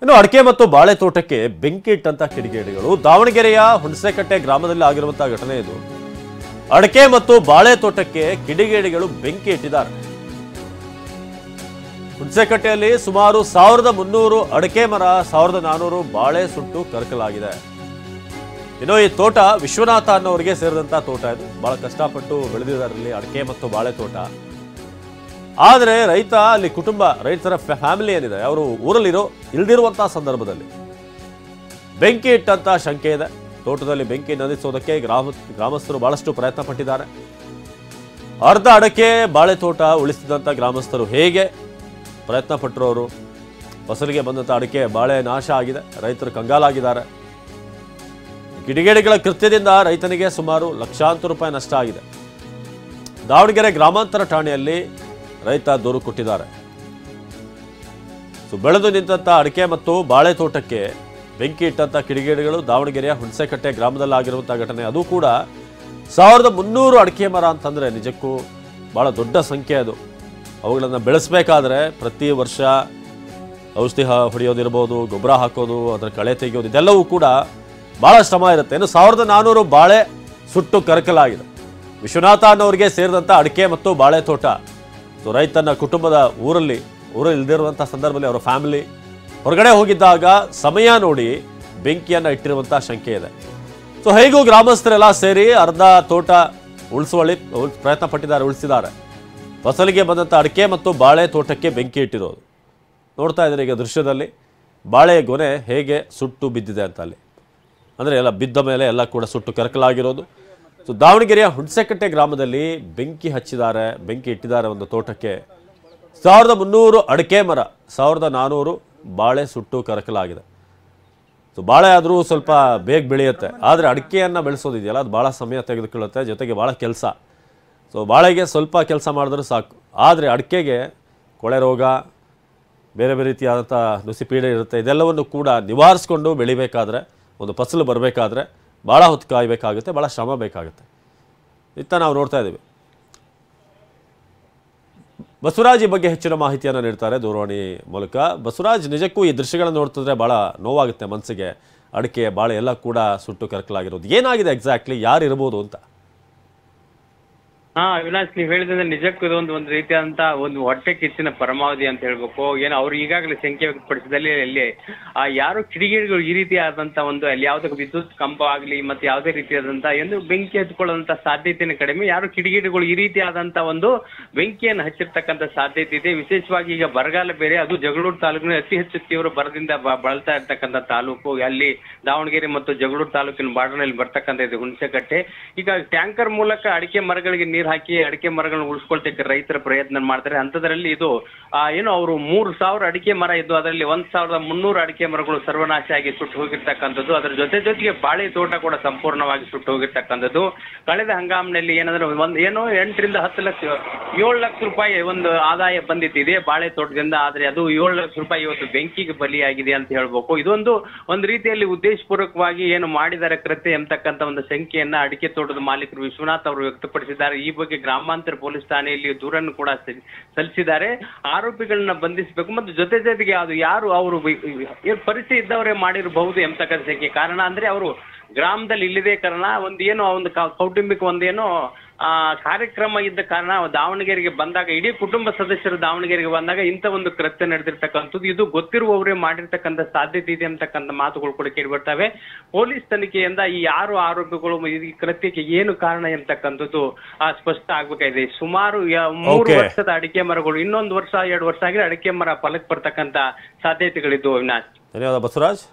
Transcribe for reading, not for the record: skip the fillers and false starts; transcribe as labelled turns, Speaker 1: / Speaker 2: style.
Speaker 1: ಇನ್ನು ಅಡಕೆ ಮತ್ತು ಬಾಳೆ ತೋಟಕ್ಕೆ ಬೆಂಕಿ ಇಟ್ಟಂತ ಕಿಡಿಗೇಡಿಗಳು ದಾವಣಗೆರೆಯ ಹುಣಸೆಕಟ್ಟೆ ಗ್ರಾಮದಲ್ಲಿ ಆಗಿರುವಂತಹ ಘಟನೆ ಇದು. ಅಡಕೆ ಮತ್ತು ಬಾಳೆ ತೋಟಕ್ಕೆ ಕಿಡಿಗೇಡಿಗಳು ಬೆಂಕಿ ಇಟ್ಟಿದ್ದಾರೆ. ಹುಣಸೆಕಟ್ಟೆಯಲ್ಲಿ ಸುಮಾರು 1300 ಅಡಕೆ ಮರ, 1400 ಬಾಳೆ ಸುಟ್ಟು ಕರಕಲಾಗಿದೆ. ಇನ್ನು ಈ ತೋಟ ವಿಶ್ವನಾಥ ಅನ್ನೋರಿಗೆ ಸೇರಿದಂತ ತೋಟ. ಇದು ಬಹಳ ಕಷ್ಟಪಟ್ಟು ಬೆಳೆದಿದ್ದಾರೆ ಅಡಕೆ ಮತ್ತು ಬಾಳೆ ತೋಟ. ಆದರೆ ರೈತ ಅಲ್ಲಿ ಕುಟುಂಬ, ರೈತರ ಫ್ಯಾಮಿಲಿ ಏನಿದೆ ಅವರು ಊರಲ್ಲಿ ಇಲ್ದಿರುವಂತಹ ಸಂದರ್ಭದಲ್ಲಿ ಬೆಂಕಿ ಇಟ್ಟಂತ ಶಂಕೆ ಇದೆ. ತೋಟದಲ್ಲಿ ಬೆಂಕಿ ನಂದಿಸೋದಕ್ಕೆ ಗ್ರಾಮಸ್ಥರು ಬಹಳಷ್ಟು ಪ್ರಯತ್ನ ಪಟ್ಟಿದ್ದಾರೆ. ಅರ್ಧ ಅಡಕೆ ಬಾಳೆ ತೋಟ ಉಳಿಸಿದಂತ ಗ್ರಾಮಸ್ಥರು ಹೇಗೆ ಪ್ರಯತ್ನ ಪಟ್ಟರು. ಅವರು ಫಸಲಿಗೆ ಬಂದಂತ ಅಡಕೆ ಬಾಳೆ ನಾಶ ಆಗಿದೆ, ರೈತರು ಕಂಗಾಲಾಗಿದ್ದಾರೆ. ಕಿಡಿಗೇಡಿಗಳ ಕೃತ್ಯದಿಂದ ರೈತನಿಗೆ ಸುಮಾರು ಲಕ್ಷಾಂತರ ರೂಪಾಯಿ ನಷ್ಟ ಆಗಿದೆ. ದಾವಣಗೆರೆ ಗ್ರಾಮಾಂತರ ಠಾಣೆಯಲ್ಲಿ ರೈತ ದೂರು ಕೊಟ್ಟಿದ್ದಾರೆ. ಬೆಳೆದು ನಿಂತ ಅಡಕೆ ಮತ್ತು ಬಾಳೆ ತೋಟಕ್ಕೆ ಬೆಂಕಿ ಇಟ್ಟಂತ ಕಿಡಿಗೇಡಿಗಳು ದಾವಣಗೆರೆಯ ಹುಣಸೆಕಟ್ಟೆ ಗ್ರಾಮದಲ್ಲಿ ಆಗಿರುವಂತಹ ಘಟನೆ. ಅದು ಕೂಡ 1300 ಅಡಕೆ ಮರ ಅಂತಂದ್ರೆ ನಿಜಕ್ಕೂ ಬಹಳ ದೊಡ್ಡ ಸಂಖ್ಯೆ. ಅದು ಅವುಗಳನ್ನು ಬೆಳೆಸಬೇಕಾದ್ರೆ ಪ್ರತಿ ವರ್ಷ ಔಷಧಿ ಹೊಡೆಯೋದಿರ್ಬೋದು, ಗೊಬ್ಬರ ಹಾಕೋದು, ಅದರ ಕಳೆ ತೆಗೆಯೋದು, ಇದೆಲ್ಲವೂ ಕೂಡ ಬಹಳ ಶ್ರಮ ಇರುತ್ತೆ. ಇನ್ನು 1400 ಬಾಳೆ ಸುಟ್ಟು ಕರಕಲಾಗಿದೆ. ವಿಶ್ವನಾಥ ಅನ್ನೋರಿಗೆ ಸೇರಿದಂತ ಅಡಕೆ ಮತ್ತು ಬಾಳೆ ತೋಟ. ರೈತನ ಕುಟುಂಬದ ಊರಲ್ಲಿ ಇಲ್ದಿರುವಂಥ ಸಂದರ್ಭದಲ್ಲಿ ಅವರ ಫ್ಯಾಮಿಲಿ ಹೊರಗಡೆ ಹೋಗಿದ್ದಾಗ ಸಮಯ ನೋಡಿ ಬೆಂಕಿಯನ್ನು ಇಟ್ಟಿರುವಂಥ ಶಂಕೆ ಇದೆ. ಹೇಗೂ ಗ್ರಾಮಸ್ಥರೆಲ್ಲ ಸೇರಿ ಅರ್ಧ ತೋಟ ಉಳಿಸುವಳಿ ಪ್ರಯತ್ನ ಪಟ್ಟಿದ್ದಾರೆ, ಉಳಿಸಿದ್ದಾರೆ. ಫಸಲಿಗೆ ಬಂದಂಥ ಅಡಕೆ ಮತ್ತು ಬಾಳೆ ತೋಟಕ್ಕೆ ಬೆಂಕಿ ಇಟ್ಟಿರೋದು ನೋಡ್ತಾ ಇದ್ದಾರೆ ಈಗ ದೃಶ್ಯದಲ್ಲಿ. ಬಾಳೆ ಗೊನೆ ಹೇಗೆ ಸುಟ್ಟು ಬಿದ್ದಿದೆ ಅಂತ ಅಲ್ಲಿ, ಅಂದರೆ ಎಲ್ಲ ಬಿದ್ದ ಮೇಲೆ ಎಲ್ಲ ಕೂಡ ಸುಟ್ಟು ಕರಕಲಾಗಿರೋದು. ದಾವಣಗೆರೆಯ ಹುಣಸೆಕಟ್ಟೆ ಗ್ರಾಮದಲ್ಲಿ ಬೆಂಕಿ ಇಟ್ಟಿದ್ದಾರೆ ಒಂದು ತೋಟಕ್ಕೆ. 1300 ಅಡಕೆ ಮರ, 1400 ಬಾಳೆ ಸುಟ್ಟು ಕರಕಲಾಗಿದೆ. ಬಾಳೆ ಆದರೂ ಸ್ವಲ್ಪ ಬೇಗ ಬೆಳೆಯುತ್ತೆ, ಆದರೆ ಅಡಕೆಯನ್ನು ಬೆಳೆಸೋದಿದೆಯಲ್ಲ ಅದು ಭಾಳ ಸಮಯ ತೆಗೆದುಕೊಳ್ಳುತ್ತೆ, ಜೊತೆಗೆ ಭಾಳ ಕೆಲಸ. ಬಾಳೆಗೆ ಸ್ವಲ್ಪ ಕೆಲಸ ಮಾಡಿದ್ರೆ ಸಾಕು. ಆದರೆ ಅಡಕೆಗೆ ಕೊಳೆ ರೋಗ, ಬೇರೆ ಬೇರೆ ರೀತಿಯಾದಂಥ ನುಸಿಪೀಡೆ ಇರುತ್ತೆ. ಇದೆಲ್ಲವನ್ನು ಕೂಡ ನಿವಾರಿಸ್ಕೊಂಡು ಬೆಳಿಬೇಕಾದ್ರೆ, ಒಂದು ಫಸಲು ಬರಬೇಕಾದ್ರೆ ಭಾಳ ಹೊತ್ತು ಕಾಯಬೇಕಾಗುತ್ತೆ, ಭಾಳ ಶ್ರಮ ಬೇಕಾಗುತ್ತೆ. ಇತ್ತ ನಾವು ನೋಡ್ತಾ ಇದ್ದೀವಿ. ಬಸವರಾಜ್ ಈ ಬಗ್ಗೆ ಹೆಚ್ಚಿನ ಮಾಹಿತಿಯನ್ನು ನೀಡ್ತಾರೆ ದೂರವಾಣಿ ಮೂಲಕ. ಬಸವರಾಜ್, ನಿಜಕ್ಕೂ ಈ ದೃಶ್ಯಗಳನ್ನು ನೋಡ್ತಿದ್ರೆ ಭಾಳ ನೋವಾಗುತ್ತೆ ಮನಸ್ಸಿಗೆ. ಅಡಿಕೆ ಬಾಳೆ ಎಲ್ಲ ಕೂಡ ಸುಟ್ಟು ಕರಕಲಾಗಿರೋದು ಏನಾಗಿದೆ ಎಕ್ಸಾಕ್ಟ್ಲಿ, ಯಾರು ಇರ್ಬೋದು ಅಂತ?
Speaker 2: ಅವಿನಾಶ್, ನೀವು ಹೇಳಿದ್ರೆ ನಿಜಕ್ಕೂ ಇದೊಂದು ರೀತಿಯಾದಂತ ಒಂದು ಹೊಟ್ಟೆ ಕಿಚ್ಚಿನ ಪರಮಾವಧಿ ಅಂತ ಹೇಳ್ಬೇಕು. ಏನೋ ಅವ್ರು ಈಗಾಗಲೇ ಶಂಕೆ ವ್ಯಕ್ತಪಡಿಸಿದಲ್ಲಿ ಅಲ್ಲಿ ಯಾರು ಕಿಡಿಗೇಡಿಗಳು ಈ ರೀತಿಯಾದಂತ ಒಂದು ಅಲ್ಲಿ ಯಾವುದೇ ವಿದ್ಯುತ್ ಕಂಬ ಆಗ್ಲಿ ಮತ್ತೆ ಯಾವುದೇ ರೀತಿಯಾದಂತ ಎಂದು ಬೆಂಕಿ ಹಚ್ಕೊಳ್ಳುವಂತ ಸಾಧ್ಯತೆನೇ ಕಡಿಮೆ. ಯಾರು ಕಿಡಿಗೇಡಿಗಳು ಈ ರೀತಿಯಾದಂತ ಒಂದು ಬೆಂಕಿಯನ್ನು ಹಚ್ಚಿರ್ತಕ್ಕಂಥ ಸಾಧ್ಯತೆ ಇದೆ. ವಿಶೇಷವಾಗಿ ಈಗ ಬರಗಾಲ ಬೇರೆ, ಅದು ಜಗಳೂರು ತಾಲೂಕಿನ ಅತಿ ಹೆಚ್ಚು ತೀವ್ರ ಬರದಿಂದ ಬಳಲ್ತಾ ಇರ್ತಕ್ಕಂಥ ತಾಲೂಕು. ಅಲ್ಲಿ ದಾವಣಗೆರೆ ಮತ್ತು ಜಗಳೂರು ತಾಲೂಕಿನ ಬಾರ್ಡರ್ನಲ್ಲಿ ಬರ್ತಕ್ಕಂಥ ಇದು ಹುಣಸೆಕಟ್ಟೆ. ಈಗ ಟ್ಯಾಂಕರ್ ಮೂಲಕ ಅಡಿಕೆ ಮರಗಳಿಗೆ ನೀರು ಹಾಕಿ ಅಡಿಕೆ ಮರಗಳನ್ನ ಉಳಿಸ್ಕೊಳ್ತಕ್ಕೆ ರೈತರ ಪ್ರಯತ್ನ ಮಾಡ್ತಾರೆ. ಅಂತದ್ರಲ್ಲಿ ಇದು ಏನು ಅವರು 3000 ಅಡಿಕೆ ಮರ ಇದ್ದು ಅದರಲ್ಲಿ 1300 ಅಡಿಕೆ ಮರಗಳು ಸರ್ವನಾಶ ಆಗಿ ಸುಟ್ಟು ಹೋಗಿರ್ತಕ್ಕಂಥದ್ದು. ಅದರ ಜೊತೆಗೆ ಬಾಳೆ ತೋಟ ಕೂಡ ಸಂಪೂರ್ಣವಾಗಿ ಸುಟ್ಟು ಹೋಗಿರ್ತಕ್ಕಂಥದ್ದು. ಕಳೆದ ಹಂಗಾಮಿನಲ್ಲಿ ಏನಂದ್ರೆ ಏನೋ 8 ರಿಂದ 10 ಲಕ್ಷ 7 ಲಕ್ಷ ರೂಪಾಯಿ ಒಂದು ಆದಾಯ ಬಂದಿದ್ದಿದೆ ಬಾಳೆ ತೋಟದಿಂದ. ಆದ್ರೆ ಅದು 7 ಲಕ್ಷ ರೂಪಾಯಿ ಇವತ್ತು ಬೆಂಕಿಗೆ ಬಲಿಯಾಗಿದೆ ಅಂತ ಹೇಳ್ಬೇಕು. ಇದೊಂದು ರೀತಿಯಲ್ಲಿ ಉದ್ದೇಶಪೂರ್ವಕವಾಗಿ ಏನು ಮಾಡಿದ್ದಾರೆ ಕೃತ್ಯ ಎಂಬತಕ್ಕಂಥ ಒಂದು ಸಂಖ್ಯೆಯನ್ನ ಅಡಿಕೆ ತೋಟದ ಮಾಲೀಕರು ವಿಶ್ವನಾಥ್ ಅವರು ವ್ಯಕ್ತಪಡಿಸಿದ್ದಾರೆ. ಈ ಬಗ್ಗೆ ಗ್ರಾಮಾಂತರ ಪೊಲೀಸ್ ಠಾಣೆಯಲ್ಲಿ ದೂರನ್ನು ಕೂಡ ಸಲ್ಲಿಸಿದ್ದಾರೆ. ಆರೋಪಿಗಳನ್ನ ಬಂಧಿಸಬೇಕು ಮತ್ತು ಜೊತೆಗೆ ಅದು ಯಾರು ಅವರು ಪರಿಚಯ ಇದ್ದವರೇ ಮಾಡಿರಬಹುದು ಎಂಬತಕ್ಕಂಥ ಸಂಖ್ಯೆ. ಕಾರಣ ಅಂದ್ರೆ ಅವರು ಗ್ರಾಮದಲ್ಲಿ ಇಲ್ಲದೆ ಕಾರಣ ಒಂದು ಕೌಟುಂಬಿಕ ಕಾರ್ಯಕ್ರಮ ಇದ್ದ ಕಾರಣ ದಾವಣಗೆರೆಗೆ ಬಂದಾಗ, ಇಡೀ ಕುಟುಂಬ ಸದಸ್ಯರು ದಾವಣಗೆರೆಗೆ ಬಂದಾಗ ಇಂಥ ಒಂದು ಕೃತ್ಯ ನಡೆದಿರ್ತಕ್ಕಂಥದ್ದು. ಇದು ಗೊತ್ತಿರುವವರೇ ಮಾಡಿರ್ತಕ್ಕಂಥ ಸಾಧ್ಯತೆ ಇದೆ ಅಂತಕ್ಕಂಥ ಮಾತುಗಳು ಕೂಡ ಕೇಳಿ ಬರ್ತವೆ. ಪೊಲೀಸ್ ತನಿಖೆಯಿಂದ ಈ ಯಾರು ಆರೋಪಿಗಳು ಈ ಕೃತ್ಯಕ್ಕೆ ಏನು ಕಾರಣ ಎಂತಕ್ಕಂಥದ್ದು ಸ್ಪಷ್ಟ ಆಗ್ಬೇಕಾಗಿದೆ. ಸುಮಾರು 3 ವರ್ಷದ ಅಡಿಕೆ ಮರಗಳು, ಇನ್ನೊಂದು ವರ್ಷ 2 ವರ್ಷ ಆಗಿ ಅಡಿಕೆ ಮರ ಫಲಕ್ಕೆ ಬರ್ತಕ್ಕಂಥ ಸಾಧ್ಯತೆಗಳಿದ್ದು. ಅವಿನಾಶ್,
Speaker 1: ಧನ್ಯವಾದ ಬಸವರಾಜ್.